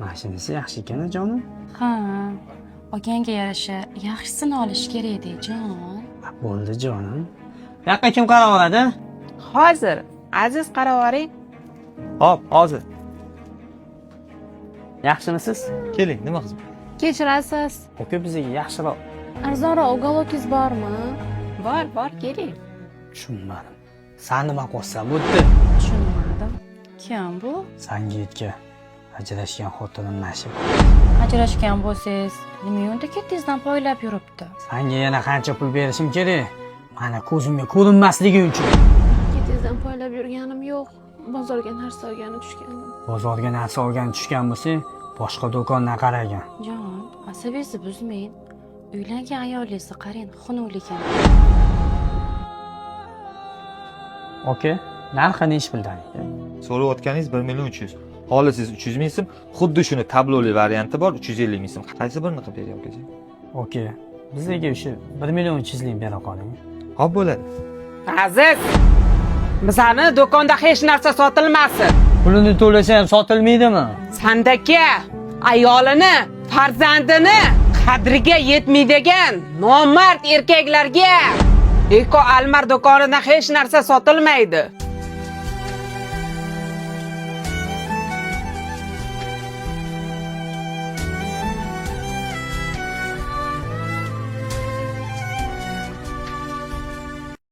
Mashinasi yaxshi ekan jonim. Ha, olganga yarasha yaxshisini olish kerak edi, jon. Bo'ldi jonim. Bu yoqqa kim qarab oladi? Hozir, Aziz qaravering. Hop, hozir. Yaxshimisiz? Keling, nima qizim? Kechirasiz. Aka bizga yaxshiroq Arzonroq uголоkingiz bormi? Bor, keling. tushunmadim. San nima qilsan bu yerda? Tushunmadim. Kim bu? Sangitga ajrashgan xotinim Nashib. Ajrashgan bo'lsangiz, nima yo'lda ketdingizdan poylab yuribdi? Sanga yana qancha pul berishim kerak? Mana ko'zimga ko'rinmasligi uchun. Ketizdan poylab yurganim yo'q. Bozorga narsa olgani tushgandim. Bozorga narsa olgan tushgan bo'lsang, boshqa do'kondan qaragan. Jon, asabiyangizni buzmang. Uylangan ayolingizni qarang, xunuvligan. Oka, narxini ish bildiring. So'rayotganingiz 1.300.000. Holi siz 300.000 so'm, xuddi shuni tabloli varianti bor 350.000 so'm. Qaysi birini qilib beray okajon? Oka, bizga o'sha 1.300.000 bera qoling. Xo'p bo'ladi. Aziz, bizani do'konda hech narsa sotilmasin. Pulini to'lasa ham sotilmaydimi? Sandaki ayolini, farzandini qadriga yetmaydigan nomard erkaklarga Eko Almar do'konidan hech narsa sotilmaydi.